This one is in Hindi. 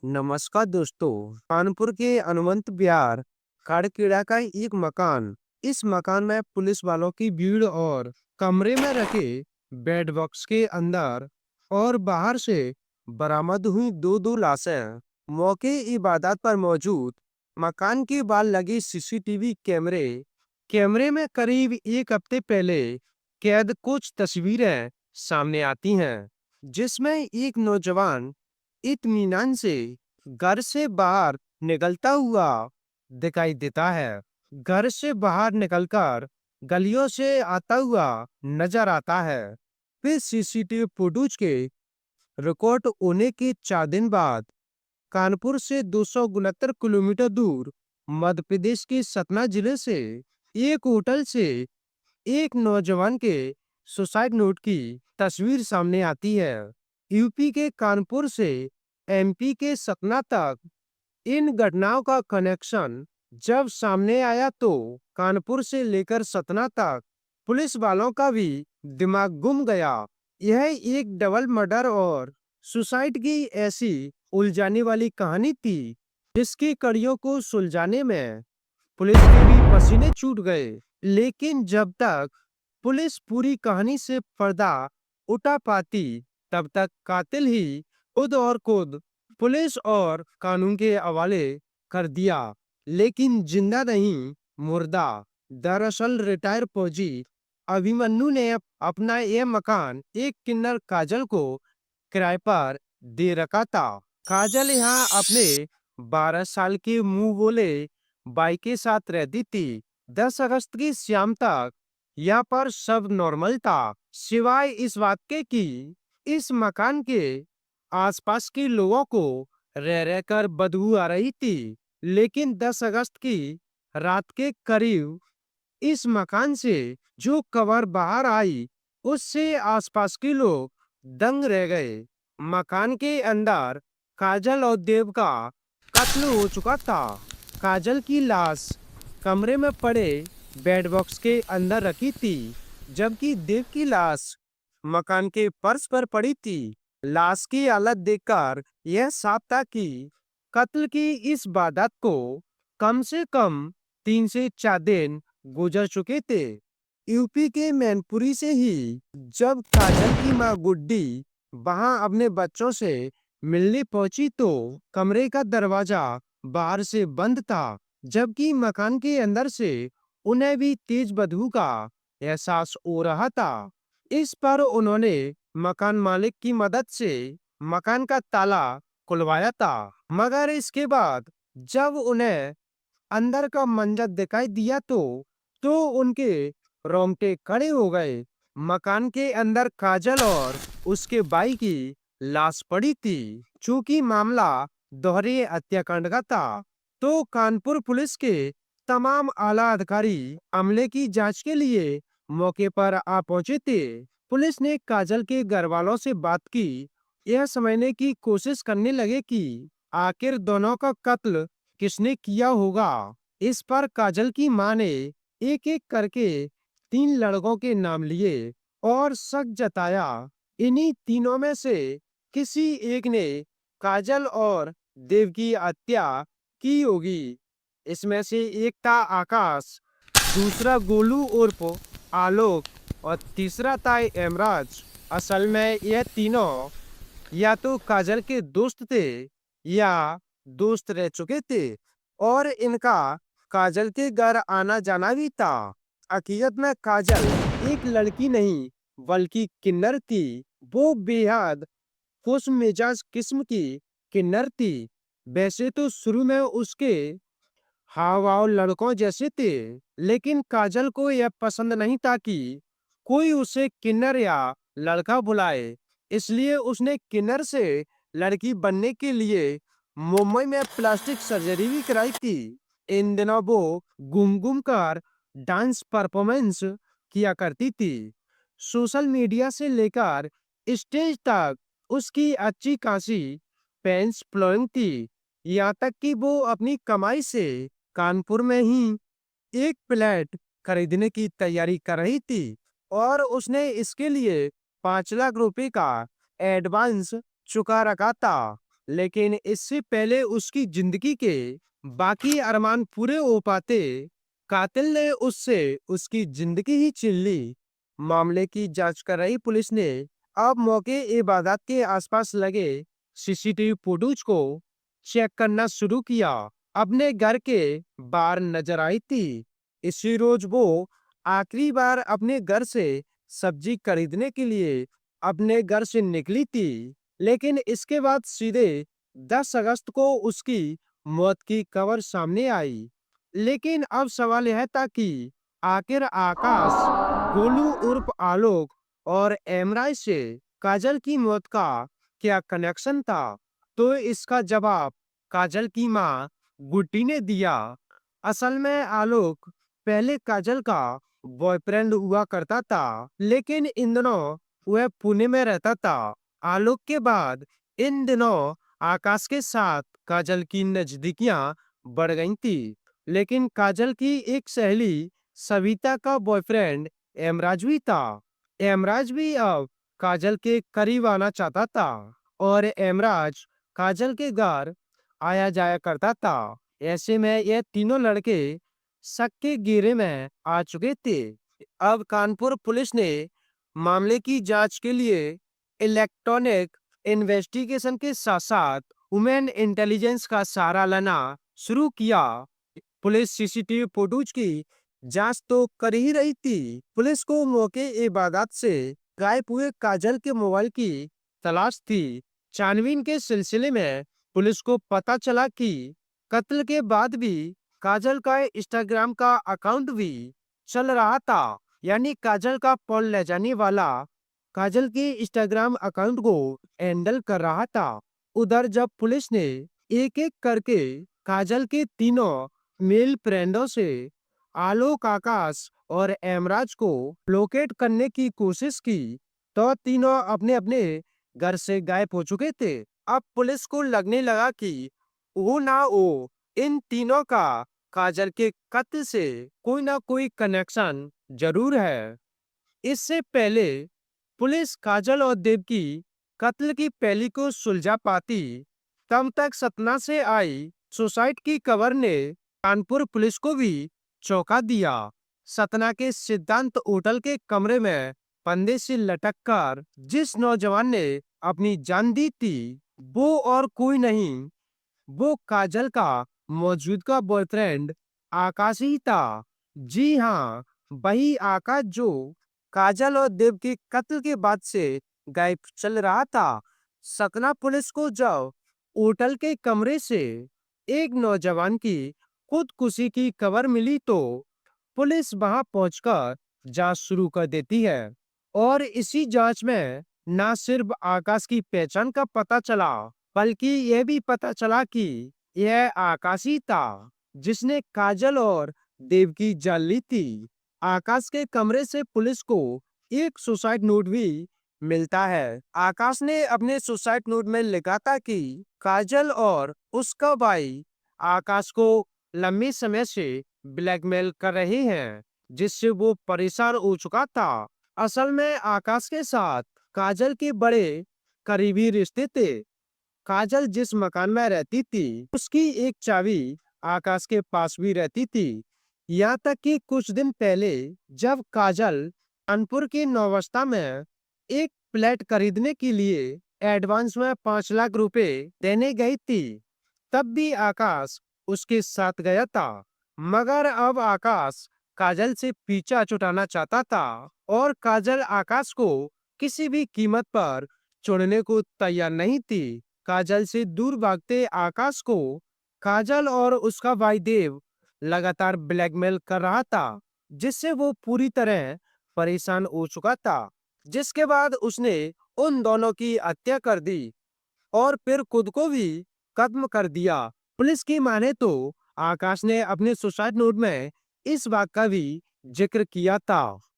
नमस्कार दोस्तों। कानपुर के हनुमंत विहार खाड़खेड़ा का एक मकान। इस मकान में पुलिस वालों की भीड़ और कमरे में रखे बेड बॉक्स के अंदर और बाहर से बरामद हुई दो लाशें। मौके इबादत पर मौजूद मकान के बाहर लगे सीसीटीवी कैमरे में करीब एक हफ्ते पहले कैद कुछ तस्वीरें सामने आती हैं, जिसमें एक नौजवान इत्मीनान से घर से बाहर निकलता हुआ दिखाई देता है। घर से बाहर निकलकर गलियों से आता हुआ नजर आता है। फिर सीसीटीवी फुटेज के रिकॉर्ड होने के 4 दिन बाद कानपुर से 269 किलोमीटर दूर मध्य प्रदेश के सतना जिले से एक होटल से एक नौजवान के सुसाइड नोट की तस्वीर सामने आती है। यूपी के कानपुर से एमपी के सतना तक इन घटनाओं का कनेक्शन जब सामने आया तो कानपुर से लेकर सतना तक पुलिस वालों का भी दिमाग घूम गया। यह एक डबल मर्डर और सुसाइड की ऐसी उलझाने वाली कहानी थी जिसकी कड़ियों को सुलझाने में पुलिस के भी पसीने छूट गए। लेकिन जब तक पुलिस पूरी कहानी से पर्दा उठा पाती, तब तक कातिल ही खुद और खुद पुलिस और कानून के हवाले कर दिया। लेकिन जिंदा नहीं, मुर्दा। दरअसल रिटायर फौजी अभिमन्यु ने अपना यह मकान एक किन्नर काजल को किराए पर दे रखा था। काजल यहाँ अपने 12 साल के मुंह बोले बाई के साथ रहती थी। 10 अगस्त की शाम तक यहाँ पर सब नॉर्मल था, सिवाय इस बात के कि इस मकान के आसपास के लोगों को रह रहकर बदबू आ रही थी। लेकिन 10 अगस्त की रात के करीब इस मकान से जो खबर बाहर आई, उससे आसपास के लोग दंग रह गए। मकान के अंदर काजल और देव का कत्ल हो चुका था। काजल की लाश कमरे में पड़े बेड बॉक्स के अंदर रखी थी, जबकि देव की लाश मकान के फर्श पर पड़ी थी। लाश की हालत देखकर यह साफ था कि कत्ल की इस वारदात को कम से कम 3 से 4 दिन गुजर चुके थे। यूपी के मैनपुरी से ही जब काजल की मां गुड्डी वहां अपने बच्चों से मिलने पहुंची तो कमरे का दरवाजा बाहर से बंद था, जबकि मकान के अंदर से उन्हें भी तेज बदबू का एहसास हो रहा था। इस पर उन्होंने मकान मालिक की मदद से मकान का ताला खुलवाया था, मगर इसके बाद जब उन्हें अंदर का मंजर दिखाई दिया तो उनके रोंगटे खड़े हो गए। मकान के अंदर काजल और उसके भाई की लाश पड़ी थी। चूंकि मामला दोहरे हत्याकांड का था, तो कानपुर पुलिस के तमाम आला अधिकारी मामले की जांच के लिए मौके पर आ पहुंचे थे। पुलिस ने काजल के घर वालों से बात की, यह समझने की कोशिश करने लगे कि आखिर दोनों का कत्ल किसने किया होगा। इस पर काजल की मां ने एक एक करके 3 लड़कों के नाम लिए और शक जताया इन्हीं तीनों में से किसी एक ने काजल और देव की हत्या की होगी। इसमें से एक था आकाश, दूसरा गोलू उर्फ आलोक और तीसरा था एमराज। असल में यह तीनों या तो काजल के दोस्त थे या दोस्त रह चुके थे और इनका काजल के घर आना जाना भी था। हकीकत में काजल एक लड़की नहीं बल्कि किन्नर थी। वो बेहद खुश मिजाज किस्म की किन्नर थी। वैसे तो शुरू में उसके हाव भाव लड़कों जैसे थे, लेकिन काजल को यह पसंद नहीं था कि कोई उसे किन्नर या लड़का बुलाए, इसलिए उसने किन्नर से लड़की बनने के लिए मुंबई में प्लास्टिक सर्जरी भी कराई थी। इन दिनों वो घूम घूम कर डांस परफॉर्मेंस किया करती थी। सोशल मीडिया से लेकर स्टेज तक उसकी अच्छी खासी फैंस फॉलोइंग थी। यहाँ तक कि वो अपनी कमाई से कानपुर में ही एक फ्लैट खरीदने की तैयारी कर रही थी और उसने इसके लिए 5 लाख रुपए का एडवांस चुका रखा था। लेकिन इससे पहले उसकी जिंदगी के बाकी अरमान पूरे हो पाते, कातिल ने उससे उसकी जिंदगी ही छीन ली। मामले की जांच कर रही पुलिस ने अब मौके इबादत के आसपास लगे सीसीटीवी फुटेज को चेक करना शुरू किया। अपने घर के बाहर नजर आई थी। इसी रोज वो आखिरी बार अपने घर से सब्जी खरीदने के लिए अपने घर से निकली थी। लेकिन इसके बाद सीधे 10 अगस्त को उसकी मौत की खबर सामने आई। लेकिन अब सवाल यह था कि आखिर आकाश, गोलू उर्फ आलोक और एमराय से काजल की मौत का क्या कनेक्शन था? तो इसका जवाब काजल की मां गुड्डी ने दिया। असल में आलोक पहले काजल का बॉयफ्रेंड हुआ करता था, लेकिन इन दिनों वह पुणे में रहता था। आलोक के बाद इन दिनों आकाश के साथ काजल की नजदीकियां बढ़ गई थी। लेकिन काजल की एक सहेली सविता का बॉयफ्रेंड एमराज भी था। एमराज भी अब काजल के करीब आना चाहता था और एमराज काजल के घर आया जाया करता था। ऐसे में ये तीनों लड़के शक के घेरे में आ चुके थे। अब कानपुर पुलिस ने मामले की जांच के लिए इलेक्ट्रॉनिक इन्वेस्टिगेशन के साथ साथ वुमेन इंटेलिजेंस का सहारा लेना शुरू किया। पुलिस सीसीटीवी फुटेज की जांच तो कर ही रही थी। पुलिस को मौके इबादत से गायब हुए काजल के मोबाइल की तलाश थी। छानबीन के सिलसिले में पुलिस को पता चला कि कत्ल के बाद भी काजल का इंस्टाग्राम का अकाउंट भी चल रहा था। यानी काजल का फोन ले जाने वाला काजल के इंस्टाग्राम अकाउंट को हैंडल कर रहा था। उधर जब पुलिस ने एक एक करके काजल के तीनों मेल फ्रेंडों से आलोक, आकाश और एमराज को लोकेट करने की कोशिश की, तो तीनों अपने अपने घर से गायब हो चुके थे। अब पुलिस को लगने लगा कि वो ना वो इन तीनों का काजल के कत्ल से कोई ना कोई कनेक्शन जरूर है। इससे पहले पुलिस काजल और देव की कत्ल की पहली को सुलझा पाती, तब तक सतना से आई सुसाइड की खबर ने कानपुर पुलिस को भी चौंका दिया। सतना के सिद्धांत होटल के कमरे में फंदे से लटक कर जिस नौजवान ने अपनी जान दी थी, वो और कोई नहीं, वो काजल का मौजूदा बॉयफ्रेंड आकाश ही था। जी हाँ, वही आकाश जो काजल और देव के कत्ल के बाद से गायब चल रहा था। सतना पुलिस को जब होटल के कमरे से एक नौजवान की खुदकुशी की खबर मिली, तो पुलिस वहां पहुंचकर जांच शुरू कर देती है। और इसी जांच में न सिर्फ आकाश की पहचान का पता चला, बल्कि यह भी पता चला कि यह आकाश ही था जिसने काजल और देव की जान ली थी। आकाश के कमरे से पुलिस को एक सुसाइड नोट भी मिलता है। आकाश ने अपने सुसाइड नोट में लिखा था कि काजल और उसका भाई आकाश को लंबे समय से ब्लैकमेल कर रहे हैं, जिससे वो परेशान हो चुका था। असल में आकाश के साथ काजल के बड़े करीबी रिश्ते थे। काजल जिस मकान में रहती थी, उसकी एक चाबी आकाश के पास भी रहती थी। यहाँ तक कि कुछ दिन पहले जब काजल कानपुर के नौवस्ता में एक फ्लैट खरीदने के लिए एडवांस में 5 लाख रुपए देने गई थी, तब भी आकाश उसके साथ गया था। मगर अब आकाश काजल से पीछा छुड़ाना चाहता था और काजल आकाश को किसी भी कीमत पर छोड़ने को तैयार नहीं थी। काजल से दूर भागते आकाश को काजल और उसका भाई देव लगातार ब्लैकमेल कर रहा था, जिससे वो पूरी तरह परेशान हो चुका था। जिसके बाद उसने उन दोनों की हत्या कर दी और फिर खुद को भी खत्म कर दिया। पुलिस की माने तो आकाश ने अपने सुसाइड नोट में इस बात का भी जिक्र किया था।